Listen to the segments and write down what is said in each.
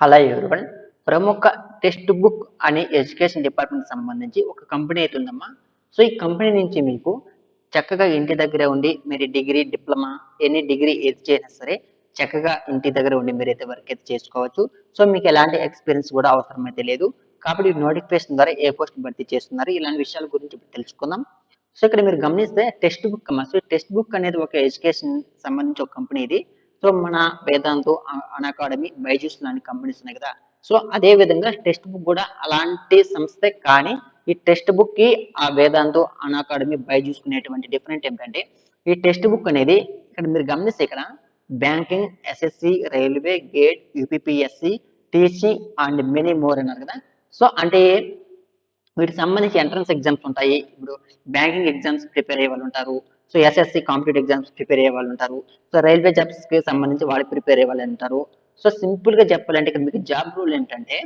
Hello everyone. ప్రముఖ text book అనే education department సంబంధించి ఒక కంపెనీ అయితే ఉందమ్మా. సో ఈ కంపెనీ నుంచి మీకు చక్కగా ఇంటి దగ్గరే ఉండి మీరు డిగ్రీ డిప్లొమా ఎనీ డిగ్రీ ఏది చేసినా సరే చక్కగా ఇంటి దగ్గర ఉండి మీరైతే వర్క్ అయితే చేసుకోవచ్చు. సో మీకు ఎలాంటి ఎక్స్పీరియన్స్ కూడా అవసరం అయితే లేదు. కాబట్టి నోటిఫికేషన్ ద్వారా ఏ పోస్ట్ భర్తీ చేస్తున్నారు ఇలాంటి విషయాల గురించి ఇప్పుడు తెలుసుకుందాం. సో ఇక్కడ మీరు గమనిస్తే టెక్స్ట్ బుక్ అమ్మా. సో టెక్స్ట్ బుక్ అనేది ఒక ఎడ్యుకేషన్ సంబంధించి ఒక కంపెనీ ఇది. సో మన వేదాంతు అకాడమీ బైజూస్ లాంటి కంపెనీస్ ఉన్నాయి కదా. సో అదే విధంగా టెక్స్ట్ బుక్ కూడా అలాంటి సంస్థే. కానీ ఈ టెక్స్ట్ బుక్ కి ఆ వేదాంతు అకాడమీ బైజూస్ కునేటువంటి డిఫరెంట్ ఏంటంటే ఈ టెక్స్ట్ బుక్ అనేది ఇక్కడ మీరు గమనిస్తే ఇక్కడ banking, SSC, railway, gate, UPPSC, teaching and many more అన్నారు కదా. సో అంటే వీటికి సంబంధించి ఎంట్రన్స్ ఎగ్జామ్స్ ఉంటాయి. ఇప్పుడు బ్యాంకింగ్ ఎగ్జామ్స్ ప్రిపేర్ అయ్యే వాళ్ళు ఉంటారు. So SSC competitive exams prepare అయ్యే వాళ్ళు ఉంటారు. సో రైల్వే జాబ్స్ కి సంబంధించి వాళ్ళు ప్రిపేర్ అయ్యే వాళ్ళు ఉంటారు. సో సింపుల్ గా చెప్పాలంటే ఇక్కడ మీకు జాబ్ రూల్ ఏంటంటే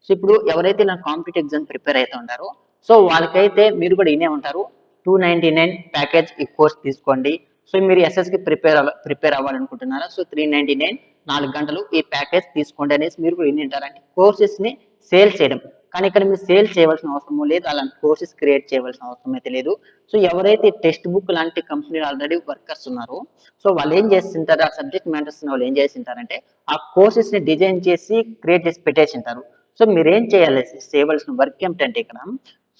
సో ఇప్పుడు ఎవరైతే నా కాంపిటేటివ్ ఎగ్జామ్ ప్రిపేర్ అవుతూ ఉంటారో సో వాళ్ళకైతే మీరు కూడా ఇనే ఉంటారు 299 ప్యాకేజ్ ఈ కోర్స్ తీసుకోండి. సో మీరు ఎస్ఎస్కి ప్రిపేర్ అవ్వాలనుకుంటున్నారా సో 399 4 గంటలు ఈ ప్యాకేజ్ తీసుకోండి అనేసి మీరు కూడా ఇన్ని ఉంటారు. అంటే కోర్సెస్ ని సేల్ చేయడం. కానీ ఇక్కడ మీరు సేల్ చేయవలసిన అవసరం లేదు, అలాంటి కోర్సెస్ క్రియేట్ చేయవలసిన అవసరం అయితే లేదు. సో ఎవరైతే టెక్స్ట్ బుక్ లాంటి కంపెనీలు ఆల్రెడీ వర్కర్స్ ఉన్నారో సో వాళ్ళు ఏం చేస్తుంటారు, ఆ సబ్జెక్ట్ మ్యాటర్స్ వాళ్ళు ఏం చేస్తుంటారంటే ఆ కోర్సెస్ ని డిజైన్ చేసి క్రియేట్ చేసి పెట్టేసింటారు. సో మీరేం చేయాలి, చేయవలసిన వర్క్ ఏమిటంటే ఇక్కడ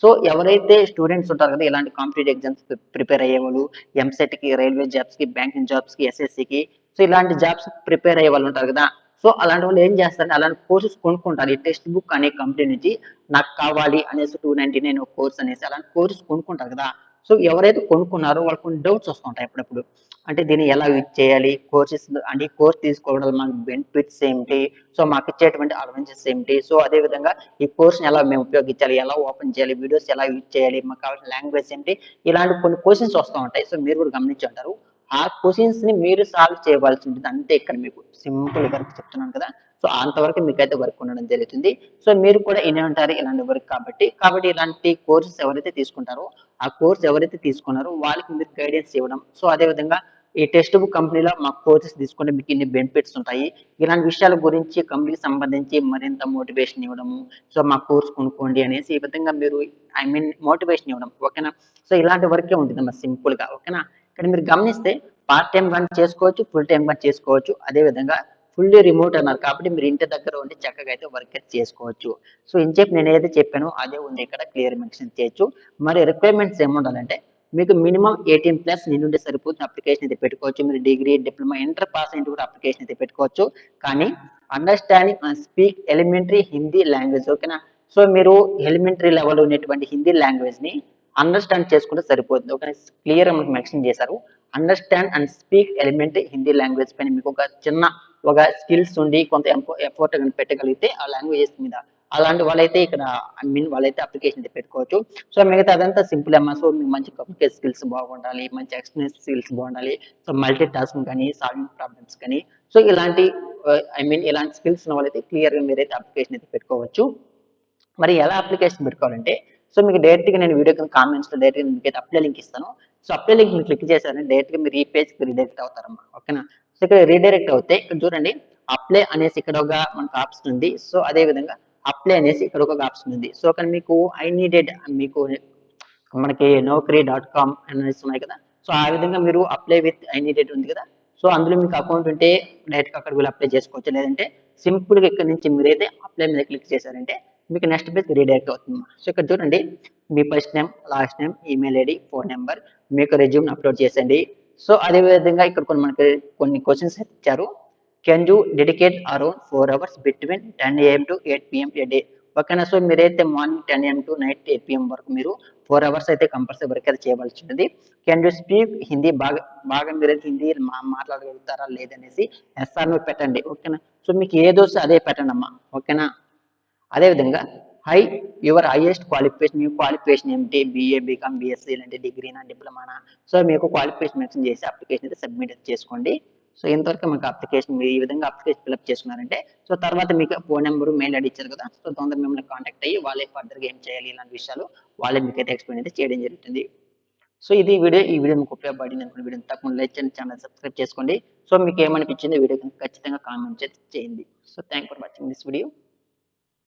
సో ఎవరైతే స్టూడెంట్స్ ఉంటారు కదా ఇలాంటి కాంపిటేటివ్ ఎగ్జామ్స్ ప్రిపేర్ అయ్యేవాళ్ళు ఎంసెట్ కి, రైల్వే జాబ్స్ కి, బ్యాంకింగ్ జాబ్స్ కి, ఎస్ఎస్సికి సో ఇలాంటి జాబ్స్ ప్రిపేర్ అయ్యే వాళ్ళు ఉంటారు కదా. సో అలాంటి వాళ్ళు ఏం చేస్తారంటే అలాంటి కోర్సెస్ కొనుక్కుంటారు. ఈ టెక్స్ట్ బుక్ అనే కంపెనీ నుంచి నాకు కావాలి అనేసి 299 కోర్స్ అనేసి అలాంటి కోర్స్ కొనుక్కుంటారు కదా. సో ఎవరైతే కొనుక్కున్నారో వాళ్ళకి కొన్ని డౌట్స్ వస్తుంటాయి అప్పుడప్పుడు. అంటే దీన్ని ఎలా యూజ్ చేయాలి, కోర్సెస్ అంటే కోర్స్ తీసుకోవడం వల్ల మనకు బెనిఫిట్స్ ఏంటి, సో మాకు ఇచ్చేటువంటి అడ్వాంటేజెస్ ఏంటి, సో అదే విధంగా ఈ కోర్స్ని ఎలా మేము ఉపయోగించాలి, ఎలా ఓపెన్ చేయాలి, వీడియోస్ ఎలా యూజ్ చేయాలి, మాకు కావాల్సిన లాంగ్వేజ్ ఏంటి, ఇలాంటి కొన్ని క్వశ్చన్స్ వస్తూ ఉంటాయి. సో మీరు కూడా గమనించి ఉంటారు. ఆ క్వశ్చన్స్ ని మీరు సాల్వ్ చేయవలసి ఉంటుంది అంతే. ఇక్కడ మీకు సింపుల్ వర్క్ చెప్తున్నాను కదా. సో అంతవరకు మీకైతే వర్క్ ఉండడం జరుగుతుంది. సో మీరు కూడా ఇనే ఉంటారు ఇలాంటి వర్క్ కాబట్టి ఇలాంటి కోర్సెస్ ఎవరైతే తీసుకుంటారో ఆ కోర్స్ ఎవరైతే తీసుకున్నారో వాళ్ళకి మీరు గైడెన్స్ ఇవ్వడం. సో అదే విధంగా ఈ టెక్స్ట్ బుక్ కంపెనీలో మా కోర్సెస్ తీసుకుంటే మీకు ఇన్ని బెనిఫిట్స్ ఉంటాయి, ఇలాంటి విషయాల గురించి కంపెనీకి సంబంధించి మరింత మోటివేషన్ ఇవ్వడము. సో మా కోర్స్ కొనుక్కోండి అనేసి ఈ విధంగా మీరు మోటివేషన్ ఇవ్వడం. ఓకేనా. సో ఇలాంటి వర్కే ఉంటుంది మరి సింపుల్ గా. ఓకేనా. ఇక్కడ మీరు గమనిస్తే పార్ట్ టైం కానీ చేసుకోవచ్చు, ఫుల్ టైం కానీ చేసుకోవచ్చు. అదే విధంగా ఫుల్లీ రిమోట్ అన్నారు కాబట్టి మీరు ఇంటి దగ్గర ఉండి చక్కగా అయితే వర్క్ అయితే చేసుకోవచ్చు. సో ఇంచేపు నేను ఏదైతే చెప్పానో అదే ఉంది ఇక్కడ క్లియర్ మెన్షన్ చేయొచ్చు. మరి రిక్వైర్మెంట్స్ ఏముండాలంటే మీకు మినిమం 18+ నిండుంటే సరిపోతుంది, అప్లికేషన్ అయితే పెట్టుకోవచ్చు. మీరు డిగ్రీ, డిప్లొమా, ఇంటర్ పాస్ అయితే కూడా అప్లికేషన్ అయితే పెట్టుకోవచ్చు. కానీ understanding and speak elementary Hindi language. ఓకేనా. సో మీరు ఎలిమెంటరీ లెవెల్ ఉన్నటువంటి హిందీ లాంగ్వేజ్ ని అండర్స్టాండ్ చేసుకుంటే సరిపోతుంది. ఓకే. క్లియర్ మనకు మెన్షన్ చేశారు. Understand and speak elementary Hindi language పైన మీకు ఒక చిన్న ఒక స్కిల్స్ ఉండి కొంత ఎఫర్ట్ పెట్టగలిగితే ఆ లాంగ్వేజెస్ మీద అలాంటి వాళ్ళైతే ఇక్కడ వాళ్ళైతే అప్లికేషన్ అయితే పెట్టుకోవచ్చు. సో మిగతా అదంతా సింపుల్ అమ్మా. సో మీకు మంచి కమ్యూనికేషన్ స్కిల్స్ బాగుండాలి, మంచి ఎక్స్ప్లెయిన్ స్కిల్స్ బాగుండాలి, సో మల్టీ టాస్కింగ్ కానీ, సాల్వింగ్ ప్రాబ్లమ్స్ కానీ, సో ఇలాంటి ఇలాంటి స్కిల్స్ ఉన్న వాళ్ళైతే క్లియర్ గా మీరైతే అప్లికేషన్ అయితే పెట్టుకోవచ్చు. మరి ఎలా అప్లికేషన్ పెట్టుకోవాలంటే సో మీకు డైరెక్ట్ గా నేను వీడియో కామెంట్స్ లో డైరెక్ట్ గా మీకు అప్లై లింక్ ఇస్తాను. సో అప్లై లింక్ మీరు క్లిక్ చేశారంటే డైరెక్ట్ గా మీరు ఈ పేజ్ కి రీడైరెక్ట్ అవుతారమ్మా. ఓకేనా. సో ఇక్కడ రీడైరెక్ట్ అవుతే ఇక్కడ చూడండి అప్లై అనేసి ఇక్కడ ఒక మనకు ఆప్షన్ ఉంది. సో అదే విధంగా అప్లై అనేసి ఇక్కడ ఒక ఆప్షన్ ఉంది. సో అక్కడ మీకు ఐ నీడెడ్ మీకు మనకి naukri.com అనేసి ఉన్నాయి కదా. సో ఆ విధంగా మీరు అప్లై విత్ ఐ నీడెడ్ ఉంది కదా. సో అందులో మీకు అకౌంట్ ఉంటే డైరెక్ట్ గా అక్కడ వీళ్ళు అప్లై చేసుకోవచ్చు. లేదంటే సింపుల్ గా ఇక్కడ నుంచి మీరైతే అప్లై మీద క్లిక్ చేశారంటే మీకు నెక్స్ట్ పేజ్ రీడైరెక్ట్ అవుతుంది. సో ఇక్కడ చూడండి మీ first name, last name, email ID, phone number, మీకు రెజ్యూమ్ అప్లోడ్ చేసండి. సో అదే విధంగా ఇక్కడ మనకి కొన్ని క్వశ్చన్స్ ఇచ్చారు. Can you dedicate around 4 hours between 10 AM to 8 PM a day. ఓకేనా. సో మీరైతే morning 10 AM to night 8 PM వరకు మీరు 4 hours అయితే కంపల్సరీ వర్క్ అయితే చేయవలసి ఉంటుంది. కెన్ యూ స్పీక్ హిందీ బాగా బాగా మీరైతే హిందీ మాట్లాడగలుగుతారా లేదనేసి ఎస్ఆర్ నో పెట్టండి. ఓకేనా. సో మీకు ఏదోస్తే అదే పెట్టండి అమ్మా. ఓకేనా. అదేవిధంగా high your highest qualification, me qualification ఏమిటి, బీఏ, బీకామ్, బీఎస్సీ, ఇలాంటి డిగ్రీనా, డిప్లొమానా. సో మీకు క్వాలిఫికేషన్ మెన్షన్ చేసి అప్లికేషన్ అయితే సబ్మిట్ చేసుకోండి. సో ఇంతవరకు మీకు అప్లికేషన్ మీరు ఈ విధంగా అప్లికేషన్ ఫిల్అప్ చేసుకున్నారంటే సో తర్వాత మీకు ఫోన్ నెంబర్, మెయిల్ ఐడి ఇచ్చారు కదా. సో తొందరగా మిమ్మల్ని కాంటాక్ట్ అయ్యి వాళ్ళే ఫర్దర్గా ఏం చేయాలి ఇలాంటి విషయాలు వాళ్ళే మీకైతే ఎక్స్ప్లెయిన్ అయితే చేయడం జరుగుతుంది. సో ఇది ఈ వీడియో మీకు ఉపయోగపడింది అనుకున్న వీడియోని తప్పకుండా లైక్ చేయండి, ఛానల్ సబ్స్క్రైబ్ చేసుకోండి. సో మీకు ఏమనిపించిందో వీడియో ఖచ్చితంగా కామెంట్ చేయండి. So thank for watching this video.